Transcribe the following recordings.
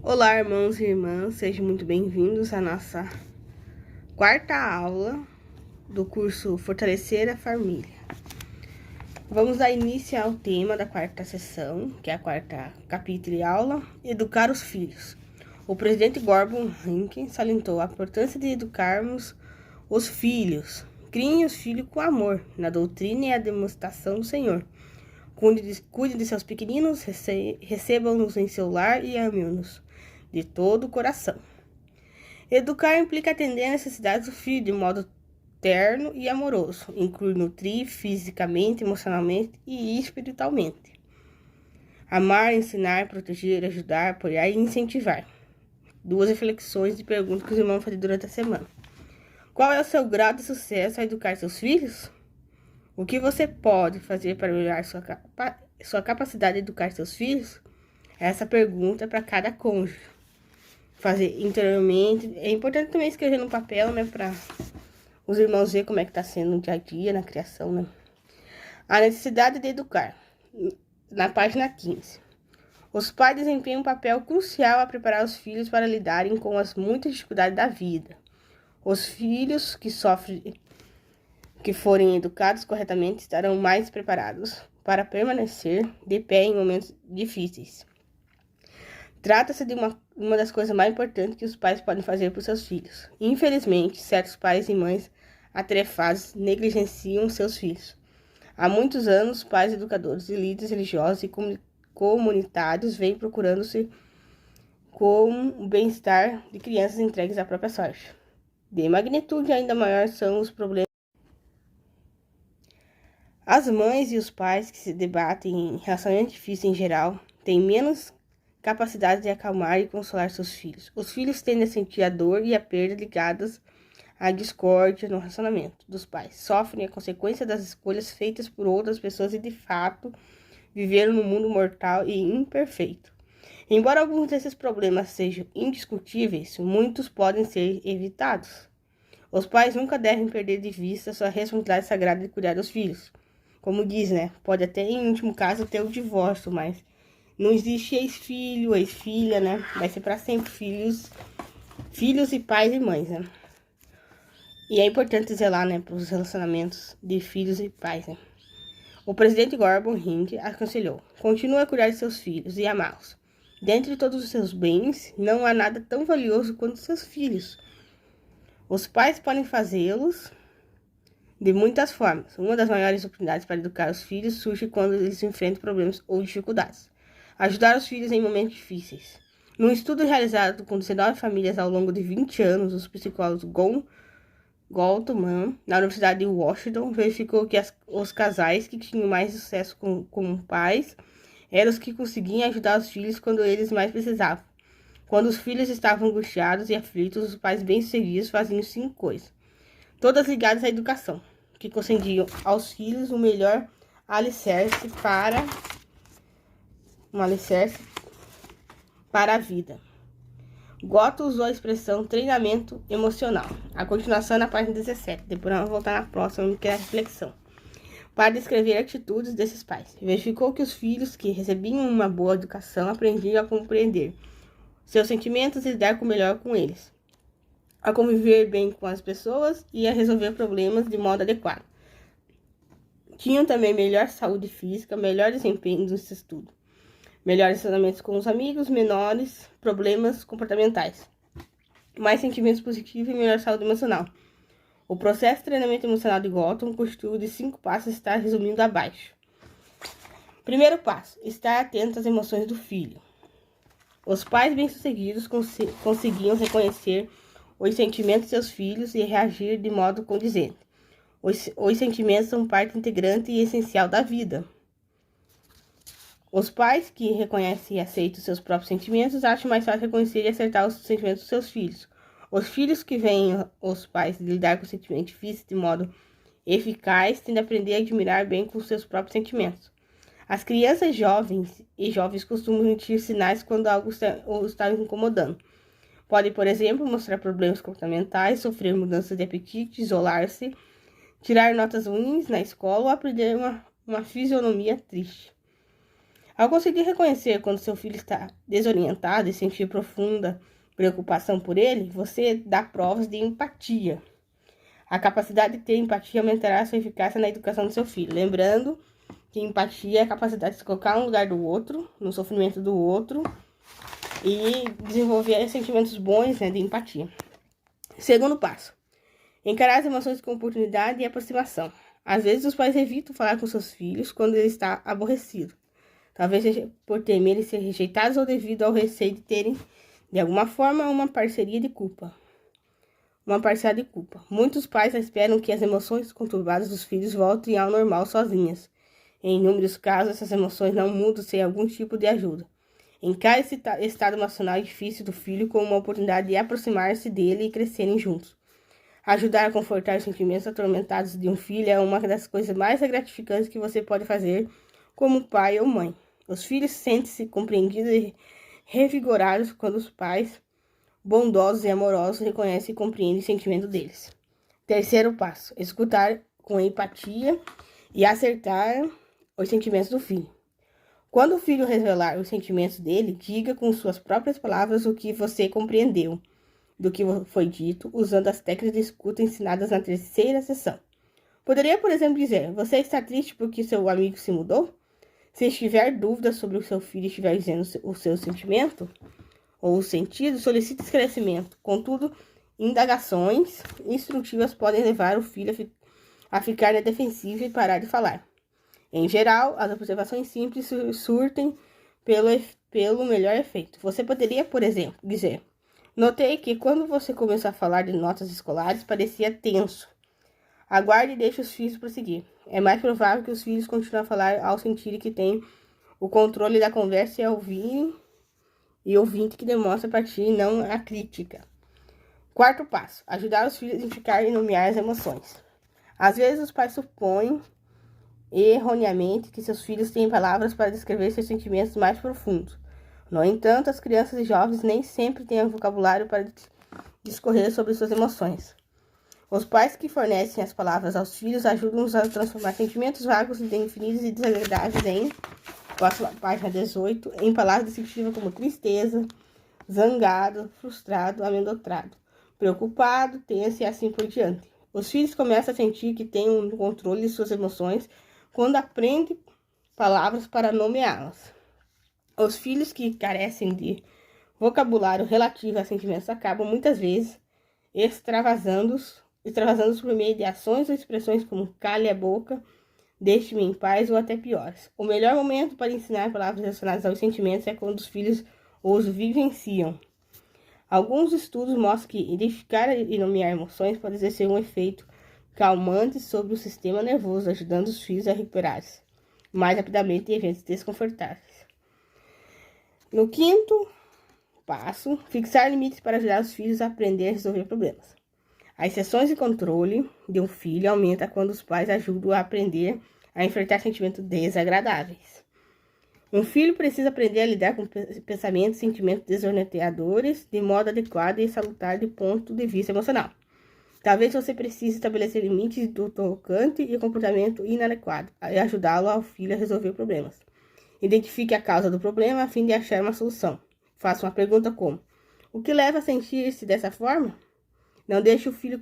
Olá, irmãos e irmãs, sejam muito bem-vindos à nossa quarta aula do curso Fortalecer a Família. Vamos dar início ao tema da quarta sessão, que é a quarta capítulo e aula, Educar os Filhos. O presidente Gordon Hinckley salientou a importância de educarmos os filhos. Criem os filhos com amor, na doutrina e a demonstração do Senhor. Cuide de seus pequeninos, recebam-nos em seu lar e ame-nos de todo o coração. Educar implica atender às necessidades do filho de modo terno e amoroso, inclui nutrir fisicamente, emocionalmente e espiritualmente. Amar, ensinar, proteger, ajudar, apoiar e incentivar. Duas reflexões e perguntas que os irmãos vão fazer durante a semana. Qual é o seu grau de sucesso ao educar seus filhos? O que você pode fazer para melhorar sua capacidade de educar seus filhos? Essa pergunta é para cada cônjuge. Fazer interiormente. É importante também escrever no papel, né? Para os irmãos verem como é que está sendo no dia a dia, na criação, né? A necessidade de educar. Na página 15. Os pais desempenham um papel crucial a preparar os filhos para lidarem com as muitas dificuldades da vida. Os filhos que forem educados corretamente estarão mais preparados para permanecer de pé em momentos difíceis. Trata-se de uma das coisas mais importantes que os pais podem fazer para os seus filhos. Infelizmente, certos pais e mães atarefados negligenciam seus filhos. Há muitos anos, pais, educadores e líderes religiosos e comunitários vêm procurando-se com o bem-estar de crianças entregues à própria sorte. De magnitude ainda maior são os problemas. As mães e os pais que se debatem em relacionamentos difíceis em geral têm menos capacidade de acalmar e consolar seus filhos. Os filhos tendem a sentir a dor e a perda ligadas à discórdia no relacionamento dos pais. Sofrem a consequência das escolhas feitas por outras pessoas e, de fato, viveram num mundo mortal e imperfeito. Embora alguns desses problemas sejam indiscutíveis, muitos podem ser evitados. Os pais nunca devem perder de vista sua responsabilidade sagrada de cuidar dos filhos. Como diz, né? Pode até, em último caso, ter o divórcio, mas não existe ex-filho, ex-filha, né? Vai ser para sempre filhos e pais e mães, né? E é importante zelar, né, para os relacionamentos de filhos e pais, né? O presidente Gordon Hinckley aconselhou: continue a cuidar de seus filhos e amá-los. Dentre todos os seus bens, não há nada tão valioso quanto seus filhos. Os pais podem fazê-los de muitas formas. Uma das maiores oportunidades para educar os filhos surge quando eles enfrentam problemas ou dificuldades. Ajudar os filhos em momentos difíceis. Num estudo realizado com 19 famílias ao longo de 20 anos, os psicólogos Goldman, na Universidade de Washington, verificou que os casais que tinham mais sucesso com pais eram os que conseguiam ajudar os filhos quando eles mais precisavam. Quando os filhos estavam angustiados e aflitos, os pais bem-sucedidos faziam 5 coisas, todas ligadas à educação, que concediam aos filhos o melhor alicerce para a vida. Goto usou a expressão treinamento emocional. A continuação é na página 17. Depois vamos voltar na próxima, que é a reflexão. Para descrever atitudes desses pais. Verificou que os filhos que recebiam uma boa educação aprendiam a compreender seus sentimentos e lidar melhor com eles, a conviver bem com as pessoas e a resolver problemas de modo adequado. Tinham também melhor saúde física, melhor desempenho no estudo, melhores relacionamentos com os amigos, menores problemas comportamentais, mais sentimentos positivos e melhor saúde emocional. O processo de treinamento emocional de Galton constitui de 5 passos, está resumindo abaixo. Primeiro passo: estar atento às emoções do filho. Os pais bem-sucedidos conseguiam reconhecer os sentimentos de seus filhos e reagir de modo condizente. Os sentimentos são parte integrante e essencial da vida. Os pais que reconhecem e aceitam seus próprios sentimentos acham mais fácil reconhecer e acertar os sentimentos dos seus filhos. Os filhos que veem os pais lidar com sentimentos difíceis de modo eficaz tendem a aprender a admirar bem com seus próprios sentimentos. As crianças jovens costumam emitir sinais quando algo está incomodando. Podem, por exemplo, mostrar problemas comportamentais, sofrer mudanças de apetite, isolar-se, tirar notas ruins na escola ou aprender uma fisionomia triste. Ao conseguir reconhecer quando seu filho está desorientado e sentir profunda preocupação por ele, você dá provas de empatia. A capacidade de ter empatia aumentará a sua eficácia na educação do seu filho. Lembrando que empatia é a capacidade de se colocar no lugar do outro, no sofrimento do outro, e desenvolver sentimentos bons, né, de empatia. Segundo passo: encarar as emoções com oportunidade e aproximação. Às vezes os pais evitam falar com seus filhos quando ele está aborrecido. Talvez seja por temerem ser rejeitados ou devido ao receio de terem, de alguma forma, uma parceria de culpa. Muitos pais esperam que as emoções conturbadas dos filhos voltem ao normal sozinhas. Em inúmeros casos, essas emoções não mudam sem algum tipo de ajuda. Encare esse estado emocional difícil do filho como uma oportunidade de aproximar-se dele e crescerem juntos. Ajudar a confortar os sentimentos atormentados de um filho é uma das coisas mais gratificantes que você pode fazer como pai ou mãe. Os filhos sentem-se compreendidos e revigorados quando os pais, bondosos e amorosos, reconhecem e compreendem o sentimento deles. Terceiro passo: escutar com empatia e acertar os sentimentos do filho. Quando o filho revelar os sentimentos dele, diga com suas próprias palavras o que você compreendeu do que foi dito, usando as técnicas de escuta ensinadas na terceira sessão. Poderia, por exemplo, dizer: você está triste porque seu amigo se mudou? Se estiver dúvida sobre o seu filho estiver dizendo o seu sentimento ou o sentido, solicite esclarecimento. Contudo, indagações instrutivas podem levar o filho a ficar na defensiva e parar de falar. Em geral, as observações simples surtem pelo melhor efeito. Você poderia, por exemplo, dizer: notei que quando você começou a falar de notas escolares, parecia tenso. Aguarde e deixe os filhos prosseguir. É mais provável que os filhos continuem a falar ao sentirem que têm o controle da conversa e ouvinte que demonstra empatia e não a crítica. Quarto passo: ajudar os filhos a identificar e nomear as emoções. Às vezes os pais supõem erroneamente que seus filhos têm palavras para descrever seus sentimentos mais profundos. No entanto, as crianças e jovens nem sempre têm vocabulário para discorrer sobre suas emoções. Os pais que fornecem as palavras aos filhos ajudam-os a transformar sentimentos vagos, indefinidos e desagradáveis em, página 18, em palavras descritivas como tristeza, zangado, frustrado, amedrontado, preocupado, tenso e assim por diante. Os filhos começam a sentir que têm um controle de suas emoções quando aprendem palavras para nomeá-las. Os filhos que carecem de vocabulário relativo a sentimentos acabam muitas vezes extravasando-os por meio de ações ou expressões como cale a boca, deixe-me em paz ou até piores. O melhor momento para ensinar palavras relacionadas aos sentimentos é quando os filhos os vivenciam. Alguns estudos mostram que identificar e nomear emoções pode exercer um efeito calmante sobre o sistema nervoso, ajudando os filhos a recuperar-se mais rapidamente de eventos desconfortáveis. No quinto passo, fixar limites para ajudar os filhos a aprender a resolver problemas. As sessões de controle de um filho aumentam quando os pais ajudam a aprender a enfrentar sentimentos desagradáveis. Um filho precisa aprender a lidar com pensamentos e sentimentos desorientadores de modo adequado e salutar do ponto de vista emocional. Talvez você precise estabelecer limites do tocante e comportamento inadequado e ajudá-lo ao filho a resolver problemas. Identifique a causa do problema a fim de achar uma solução. Faça uma pergunta como: o que leva a sentir-se dessa forma? Não deixe o filho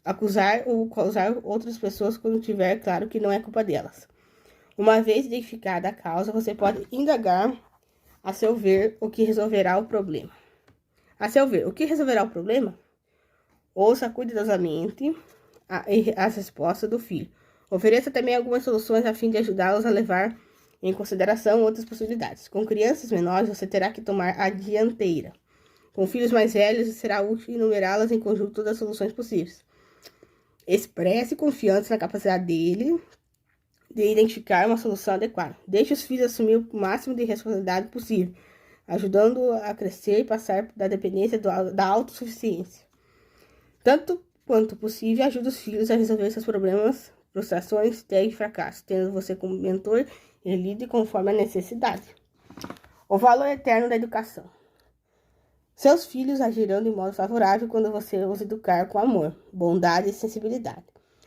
acusar ou causar outras pessoas quando tiver claro que não é culpa delas. Uma vez identificada a causa, você pode indagar a seu ver o que resolverá o problema. Ouça cuidadosamente as respostas do filho. Ofereça também algumas soluções a fim de ajudá-los a levar em consideração outras possibilidades. Com crianças menores, você terá que tomar a dianteira. Com filhos mais velhos, será útil enumerá-las em conjunto todas as soluções possíveis. Expresse confiança na capacidade dele de identificar uma solução adequada. Deixe os filhos assumir o máximo de responsabilidade possível, ajudando a crescer e passar da dependência da autossuficiência. Tanto quanto possível, ajude os filhos a resolver seus problemas, frustrações, tédio e fracasso, tendo você como mentor e líder conforme a necessidade. O valor eterno da educação. Seus filhos agirão de modo favorável quando você os educar com amor, bondade e sensibilidade.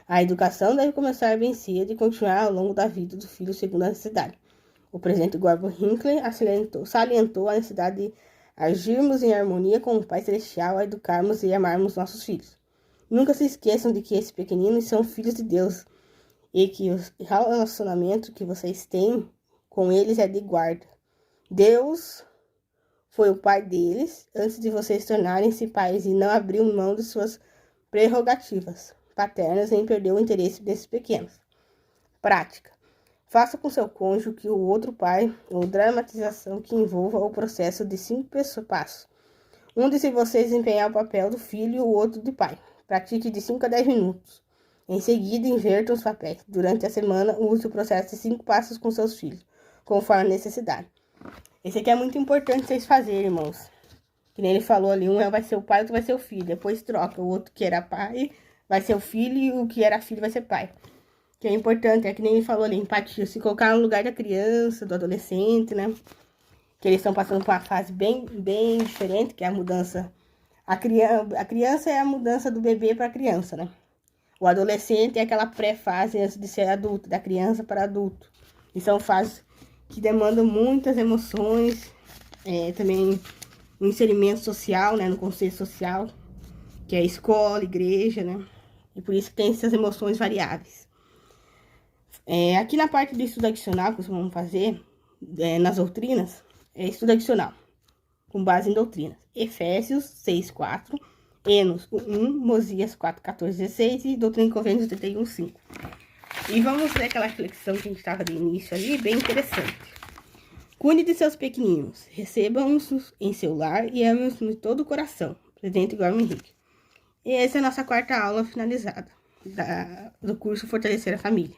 A educação deve começar bem cedo e continuar ao longo da vida do filho segundo a necessidade. O presidente Gordon Hinckley salientou a necessidade de agirmos em harmonia com o Pai Celestial, a educarmos e amarmos nossos filhos. Nunca se esqueçam de que esses pequeninos são filhos de Deus e que o relacionamento que vocês têm com eles é de guarda. Deus foi o pai deles antes de vocês tornarem-se pais e não abriu mão de suas prerrogativas paternas nem perdeu o interesse desses pequenos. Prática. Faça com seu cônjuge que o outro pai ou dramatização que envolva o processo de 5 passos. Um de vocês desempenhar o papel do filho e o outro de pai. Pratique de 5 a 10 minutos. Em seguida, invertam os papéis. Durante a semana, use o processo de 5 passos com seus filhos, conforme a necessidade. Esse aqui é muito importante vocês fazerem, irmãos. Que nem ele falou ali, um vai ser o pai, outro vai ser o filho. Depois troca, o outro que era pai vai ser o filho e o que era filho vai ser pai. Que é importante, é que nem ele falou ali, empatia. Se colocar no lugar da criança, do adolescente, né? Que eles estão passando por uma fase bem diferente, que é a mudança. A criança é a mudança do bebê para a criança, né? O adolescente é aquela pré-fase antes de ser adulto, da criança para adulto. E são fases que demandam muitas emoções, também um inserimento social, né, no conceito social, que é a escola, igreja, né? E por isso que tem essas emoções variáveis. Aqui na parte do estudo adicional que vocês vão fazer, nas doutrinas, é estudo adicional, com base em doutrinas. Efésios 6:4, Enos 1, Mosias 4:14-16 e Doutrina e Convênios 31:5. E vamos ver aquela reflexão que a gente estava de início ali, bem interessante. Cuide de seus pequeninos, recebam-os em seu lar e ame-os de todo o coração. Presidente Gordon Hinckley. E essa é a nossa 4ª aula finalizada do curso Fortalecer a Família.